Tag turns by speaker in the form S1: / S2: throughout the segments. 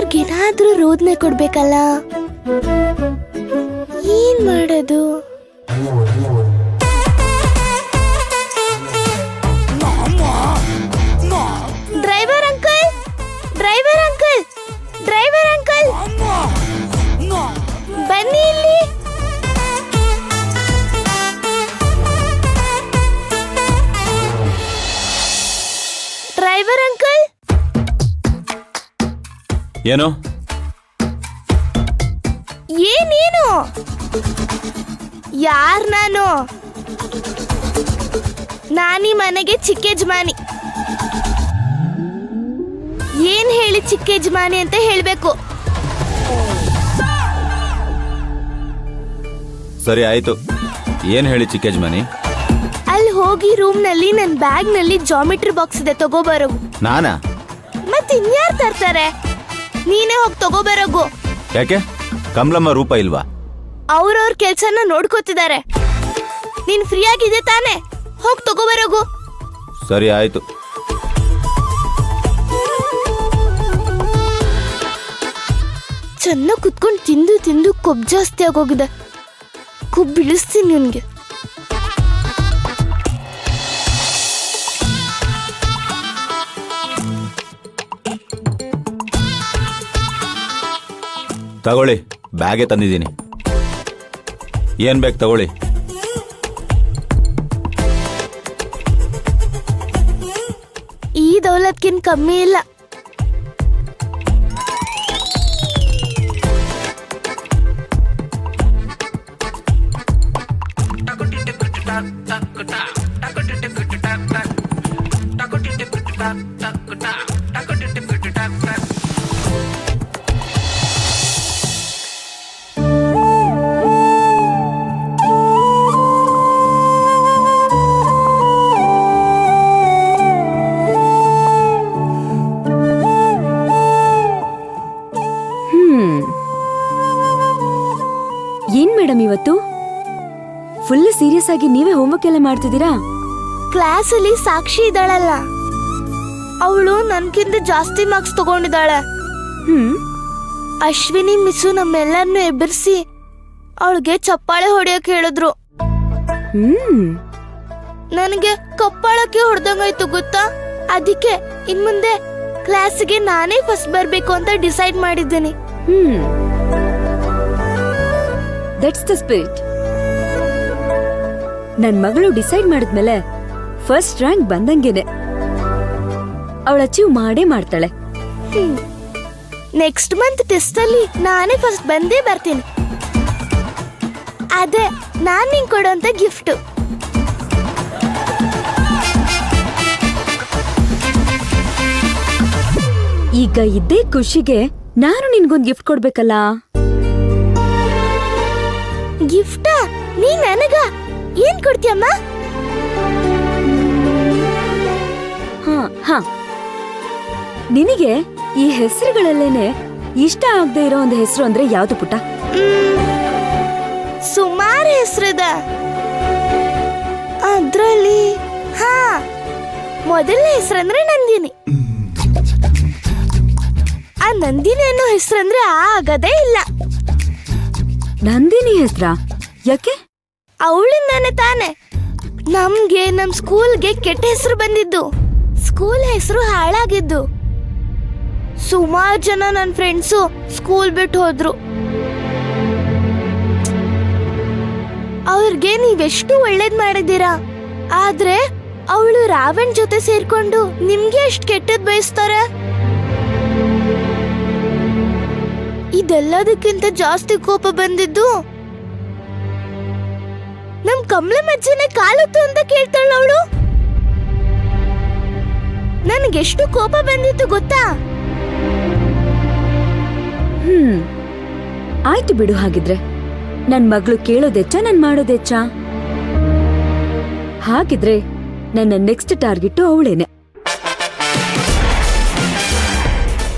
S1: ಅವ್ರಿಗೇನಾದ್ರೂ ರೋದನೆ ಕೊಡ್ಬೇಕಲ್ಲ. ಏನ್ ಮಾಡೋದು? Driver uncle, driver uncle, driver uncle, ಬನ್ನಿ ಇಲ್ಲಿ. Driver uncle.
S2: ಏನು
S1: ಏನೇನು? ಯಾರ್ ನಾನು? ನಾನೀ ಮನೆಗೆ ಚಿಕ್ಕ ಯಜಮಾನಿ. ಏನ್ ಹೇಳಿ ಚಿಕ್ಕ ಯಜಮಾನಿ ಅಂತ ಹೇಳ್ಬೇಕು.
S2: ಸರಿ ಆಯ್ತು, ಏನ್ ಹೇಳಿ ಚಿಕ್ಕ ಯಜಮಾನಿ?
S1: ಅಲ್ಲಿ ಹೋಗಿ ರೂಮ್ ನಲ್ಲಿ ನನ್ ಬ್ಯಾಗ್ ನಲ್ಲಿ ಜಾಮಿಟ್ರಿ ಬಾಕ್ಸ್ ಇದೆ, ತಗೋಬರೋಗು.
S2: ನಾನಾ?
S1: ಮತ್ ಇನ್ಯಾರು ತರ್ತಾರೆ? ನೀನೇ ಹೋಗಿ ತಗೋಬರೋಗು.
S2: ಯಾಕೆ ಕಮಲಮ್ಮ ರೂಪ ಇಲ್ವಾ?
S1: ಅವ್ರವ್ರ ಕೆಲ್ಸನ ನೋಡ್ಕೋತಿದ್ದಾರೆ. ನೀನ್ ಫ್ರೀ ಆಗಿದೆ ತಾನೆ, ಹೋಗ್ ತಗೋಬರೋಗು.
S2: ಸರಿ ಆಯ್ತು.
S1: ಚೆನ್ನಾಗಿ ಕುತ್ಕೊಂಡು ತಿಂದು ತಿಂದು ಕೊಬ್ಬು ಜಾಸ್ತಿ ಆಗೋಗಿದೆ. ಕೊಬ್ಬು ಇಳಿಸ್ತೀನಿ ನಿನ್ಗೆ.
S2: ತಗೊಳ್ಳಿ, ಬ್ಯಾಗೆ ತಂದಿದ್ದೀನಿ. ಏನ್ ಬೇಕು ತಗೊಳ್ಳಿ.
S1: ಈ ದೌಲತ್ಕಿನ್ ಕಮ್ಮಿ ಇಲ್ಲ.
S3: ಏನ್ ಮೇಡಮ್ ಇವತ್ತು ಫುಲ್ ಸೀರಿಯಸ್ ಆಗಿ ನೀವೇ ಹೋಮ್ವರ್ಕ್ ಎಲ್ಲ ಮಾಡ್ತಿದ್ದೀರಾ?
S1: ಕ್ಲಾಸ್ ಅಲ್ಲಿ ಸಾಕ್ಷಿ ಇದ್ದಾಳಲ್ಲ, ಅವಳು ನನ್ಕಿಂತ ಜಾಸ್ತಿ ಮಾರ್ಕ್ಸ್ ತಗೊಂಡಿದ್ದಾಳೆ. ಅಶ್ವಿನಿ ಮಿಸ್ಸು ನಮ್ಮೆಲ್ಲರನ್ನು ಎಬ್ಬರಿಸಿ ಅವಳಿಗೆ ಚಪ್ಪಾಳೆ ಹೊಡೆಯಕ್ಕೆ ಹೇಳಿದ್ರು. ನನಗೆ ಕಪ್ಪಾಳಕ್ಕೆ ಹೊಡೆದಂಗಾಯ್ತು ಗೊತ್ತಾ. ಅದಕ್ಕೆ ಇನ್ಮುಂದೆ ಕ್ಲಾಸ್ಗೆ ನಾನೇ ಫಸ್ಟ್ ಬರ್ಬೇಕು ಅಂತ ಡಿಸೈಡ್ ಮಾಡಿದ್ದೀನಿ.
S3: That's the spirit. ನನ್ ಮಗಳು ಡಿಸೈಡ್ ಮಾಡಿದ್ಮೇಲೆ ಫಸ್ಟ್ ರ್ಯಾಂಕ್ ಬಂದಂಗೆನೆ ಅವಳ ಅಚೀವ್ ಮಾಡೇ ಮಾಡ್ತಾಳೆ.
S1: ನೆಕ್ಸ್ಟ್ ಮಂತ್ ಟೆಸ್ಟ್ ಅಲ್ಲಿ ನಾನೇ ಫಸ್ಟ್ ಬಂದೇ ಬರ್ತೀನಿ. ಅದೇ ನಾನ್ ನಿಂಗೆ ಕೊಡೋಂತ ಗಿಫ್ಟ್.
S3: ಈಗ ಇದ್ದೇ ಖುಷಿಗೆ ನಾನು ನಿನ್ಗೊಂದ್ ಗಿಫ್ಟ್ ಕೊಡ್ಬೇಕಲ್ಲ.
S1: ಗಿಫ್ಟಾ? ನೀ ನನಗ ಏನ್ ಕೊಡ್ತೀಯಮ್ಮ?
S3: ಹಾ, ನಿನಗೆ ಈ ಹೆಸರುಗಳಲ್ಲೇನೆ ಇಷ್ಟ ಆಗದೆ ಇರೋ ಒಂದು ಹೆಸರು ಅಂದ್ರೆ ಯಾವ್ದು ಪುಟ್ಟ?
S1: ಸುಮಾರು ಹೆಸರಿದೆ. ಅದ್ರಲ್ಲಿ ಮೊದಲನೇ ಹೆಸರಂದ್ರೆ ನಂದಿನಿ. ಆ ನಂದಿನಿ ಅನ್ನೋ ಹೆಸರಂದ್ರೆ ಆಗದೇ ಇಲ್ಲ.
S3: ನಂದಿನಿ ಹೆಸ್ರಾ? ಯಾಕೆ?
S1: ಅವಳಿಂದಾನೆ ತಾನೆ ನಮ್ಗೆ ನಮ್ ಸ್ಕೂಲ್ಗೆ ಕೆಟ್ಟ ಹೆಸರು ಬಂದಿದ್ದು. ಸ್ಕೂಲ್ ಹೆಸರು ಹಾಳಾಗಿದ್ದು. ಸುಮಾರು ಜನ ನನ್ನ ಫ್ರೆಂಡ್ಸು ಸ್ಕೂಲ್ ಬಿಟ್ಟು ಹೋದ್ರು. ಅವ್ರಿಗೆ ನೀವೆಷ್ಟು ಒಳ್ಳೇದ್ ಮಾಡಿದ್ದೀರಾ, ಆದ್ರೆ ಅವಳು ರಾವಣ್ ಜೊತೆ ಸೇರ್ಕೊಂಡು ನಿಮ್ಗೆ ಎಷ್ಟು ಕೆಟ್ಟದ್ ಬಯಸ್ತಾರೆ. ಇದೆಲ್ಲದಕ್ಕಿಂತ ಜಾಸ್ತಿ ಕೋಪ ಬಂದಿದ್ದು ನಮ್ ಕಮಲಮ್ಮಜ್ಜಿನೇ ಕಾಲತ್ತು ಅಂತ ಕೇಳ್ತಾಳ ಅವಳು. ನನಗೆಷ್ಟು ಕೋಪ ಬಂದಿತ್ತು ಗೊತ್ತಾ?
S3: ಆಯ್ತು ಬಿಡು. ಹಾಗಿದ್ರೆ ನನ್ ಮಗಳು ಕೇಳೋದೆಚ್ಚ, ನನ್ ಮಾಡೋದೆಚ್ಚ? ಹಾಗಿದ್ರೆ ನನ್ನ ನೆಕ್ಸ್ಟ್ ಟಾರ್ಗೆಟ್ ಅವಳೇನೆ.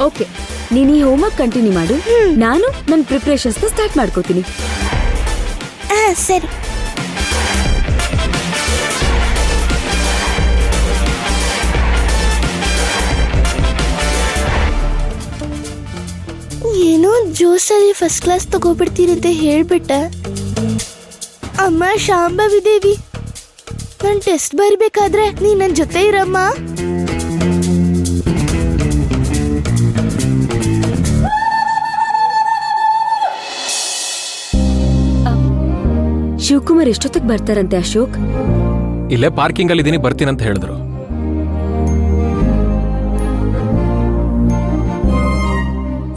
S3: ಓಕೆ, ನೀನ್ ಈ ಹೋಮ್ವರ್ಕ್ ಕಂಟಿನ್ಯೂ ಮಾಡು. ನಾನು ನನ್ನ ಪ್ರಿಪರೇಷನ್ಸ್ ಸ್ಟಾರ್ಟ್ ಮಾಡ್ಕೋತೀನಿ.
S1: ಸರಿ. ಜ್ಯೂಸಲ್ಲಿ ಫಸ್ಟ್ ಕ್ಲಾಸ್ ತಗೋಬಿಡ್ತೀನಿ ಅಂತ ಹೇಳ್ಬಿಟ್ಟೆ. ಅಮ್ಮ ಶಾಂಭವಿ ದೇವಿ, ನಾನು ಟೆಸ್ಟ್ ಬರಿಬೇಕಾದ್ರೆ ನೀ ನನ್ನ ಜೊತೆ ಇರಮ್ಮ.
S3: ಶಿವಕುಮಾರ್ ಎಷ್ಟೊತ್ತಿಗೆ ಬರ್ತಾರಂತೆ ಅಶೋಕ್?
S4: ಇಲ್ಲೇ ಪಾರ್ಕಿಂಗ್ ಅಲ್ಲಿ ಇದೀನಿ, ಬರ್ತೀನಂತ ಹೇಳಿದ್ರು.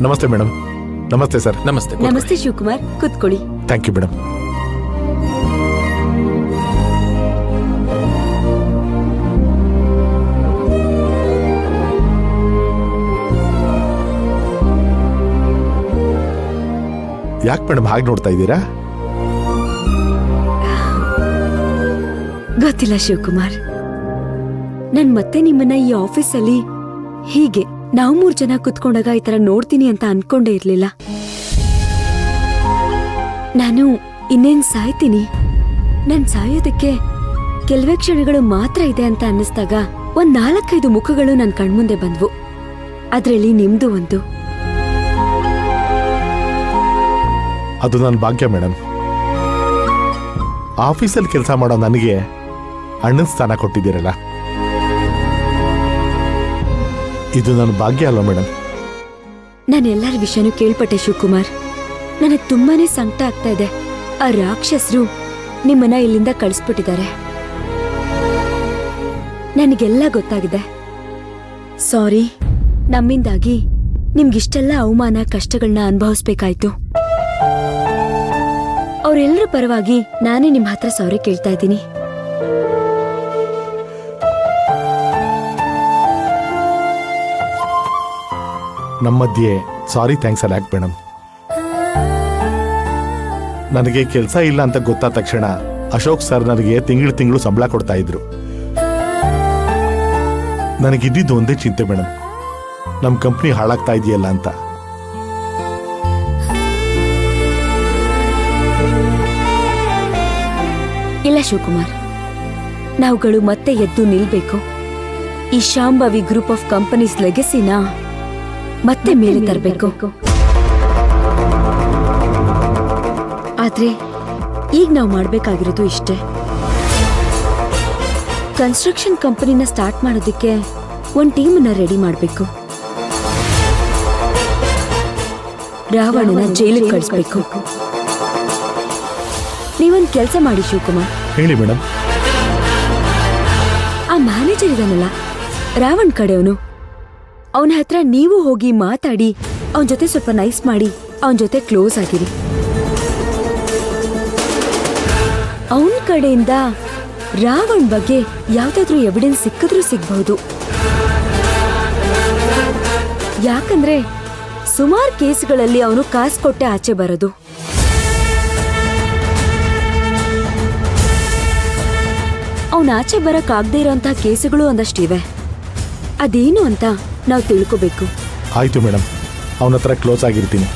S5: ನಮಸ್ತೆ ಮೇಡಮ್. ನಮಸ್ತೆ ಸರ್.
S4: ನಮಸ್ತೆ.
S3: ನಮಸ್ತೆ ಶಿವಕುಮಾರ್, ಕೂತ್ಕೊಳ್ಳಿ.
S5: Thank you madam. ಯಾಕೆ ಮೇಡಮ್ ಹಾಗೆ ನೋಡ್ತಾ ಇದ್ದೀರಾ?
S3: ಗೊತ್ತಿಲ್ಲ ಶಿವಕುಮಾರ್, ನನ್ ಮತ್ತೆ ನಿಮ್ಮನ್ನ ಈ ಆಫೀಸಲ್ಲಿ ಹೀಗೆ ನಾವು 3 ಜನ ಕುತ್ಕೊಂಡಾಗ ಈ ತರ ನೋಡ್ತೀನಿ ಅಂತ ಅನ್ಕೊಂಡೇ ಇರ್ಲಿಲ್ಲ. ನಾನು ಇನ್ನೇನ್ ಸಾಯ್ತೀನಿ, ನನ್ ಸಾಯೋದಕ್ಕೆ ಕೆಲವೇ ಕ್ಷಣಗಳು ಮಾತ್ರ ಇದೆ ಅಂತ ಅನ್ನಿಸ್ದಾಗ ಒಂದ್ 4-5 ಮುಖಗಳು ನನ್ ಕಣ್ಮುಂದೆ ಬಂದ್ವು. ಅದ್ರಲ್ಲಿ ನಿಮ್ದು ಒಂದು.
S5: ಅದು ನನ್ನ ಭಾಗ್ಯ ಮೇಡಮ್. ಆಫೀಸಲ್ಲಿ ಕೆಲಸ ಮಾಡೋ ನನಗೆ ಅಣ್ಣನ ಸ್ಥಾನ ಕೊಟ್ಟಿದ್ದೀರಲ್ಲ, ಇದು ನನ್ನ ಭಾಗ್ಯ ಅಲ್ವಾ ಮೇಡಮ್?
S3: ನಾನು ಎಲ್ಲರ ವಿಷಯನೂ ಕೇಳ್ಪಟ್ಟೆ ಶಿವಕುಮಾರ್. ನನಗ್ ತುಂಬಾನೇ ಸಂಕಟ ಆಗ್ತಾ ಇದೆ. ಆ ರಾಕ್ಷಸರು ನಿಮ್ಮನ್ನ ಇಲ್ಲಿಂದ ಕಳಿಸ್ಬಿಟ್ಟಿದ್ದಾರೆ. ನನಗೆಲ್ಲ ಗೊತ್ತಾಗಿದೆ. ಸಾರಿ, ನಮ್ಮಿಂದಾಗಿ ನಿಮ್ಗಿಷ್ಟೆಲ್ಲ ಅವಮಾನ ಕಷ್ಟಗಳನ್ನ ಅನುಭವಿಸ್ಬೇಕಾಯ್ತು. ಅವರೆಲ್ಲರ ಪರವಾಗಿ ನಾನೇ ನಿಮ್ ಹತ್ರ ಸಾರಿ ಕೇಳ್ತಾ ಇದ್ದೀನಿ.
S5: ನಮ್ಮ ಮಧ್ಯೆ ಸಾರಿ ಥ್ಯಾಂಕ್ಸ್ ಅಲ್ಲ ಯಾಕೆ ಮೇಡಮ್? ನನಗೆ ಕೆಲಸ ಇಲ್ಲ ಅಂತ ಗೊತ್ತಾದ ತಕ್ಷಣ ಅಶೋಕ್ ಸರ್ ನನಗೆ ತಿಂಗಳು ಸಂಬಳ ಕೊಡ್ತಾ ಇದ್ರು. ನನಗಿದ್ದಿದ್ದು ಒಂದೇ ಚಿಂತೆ ಮೇಡಮ್, ನಮ್ಮ ಕಂಪ್ನಿ ಹಾಳಾಗ್ತಾ ಇದೆಯಲ್ಲ ಅಂತ.
S3: ಇಲ್ಲ ಶಿವಕುಮಾರ್, ನಾವುಗಳು ಮತ್ತೆ ಎದ್ದು ನಿಲ್ಬೇಕು. ಈ ಶಾಂಭವಿ ಗ್ರೂಪ್ ಆಫ್ ಕಂಪನೀಸ್ ಲೆಗಸಿನ ಮತ್ತೆ ಮೇಲೆ ತರಬೇಕು. ಆದ್ರೆ ಈಗ ನಾವು ಮಾಡ್ಬೇಕಾಗಿರೋದು ಇಷ್ಟೇ. ಕನ್ಸ್ಟ್ರಕ್ಷನ್ ಕಂಪನಿನ ಸ್ಟಾರ್ಟ್ ಮಾಡೋದಕ್ಕೆ ಒಂದ್ ಟೀಮನ್ನ ರೆಡಿ ಮಾಡ್ಬೇಕು. ರಾವಣನ ಜೈಲಿಗೆ ಕಳಿಸ್ಬೇಕು. ನೀವೊಂದ್ ಕೆಲಸ ಮಾಡಿ ಶಿವಕುಮಾರ್.
S5: ಹೇಳಿ ಮೇಡಮ್.
S3: ಆ ಮ್ಯಾನೇಜರ್ ಇದಾನಲ್ಲ, ರಾವಣ್ ಕಡೆಯವನು, ಅವನ ಹತ್ರ ನೀವು ಹೋಗಿ ಮಾತಾಡಿ ಅವನ ಜೊತೆ ಸ್ವಲ್ಪ ನೈಸ್ ಮಾಡಿ ಅವನ ಜೊತೆ ಕ್ಲೋಸ್ ಆಗಿರಿ. ಅವನ ಕಡೆಯಿಂದ ರಾವಣ್ ಬಗ್ಗೆ ಯಾವ್ದಾದ್ರೂ ಎವಿಡೆನ್ಸ್ ಸಿಕ್ಕಿದ್ರೂ ಸಿಗ್ಬಹುದು. ಯಾಕಂದ್ರೆ ಸುಮಾರು ಕೇಸ್ಗಳಲ್ಲಿ ಅವನು ಕಾಸು ಕೊಟ್ಟೆ ಆಚೆ ಬರೋದು. ಅವನ ಆಚೆ ಬರಕ್ಕಾಗದೇ ಇರೋಂತಹ ಕೇಸುಗಳು ಒಂದಷ್ಟಿವೆ. ಅದೇನು ಅಂತ ನಾವು ತಿಳ್ಕೋಬೇಕು.
S5: ಆಯ್ತು ಮೇಡಮ್, ಅವನ ಹತ್ರ ಕ್ಲೋಸ್ ಆಗಿರ್ತೀನಿ.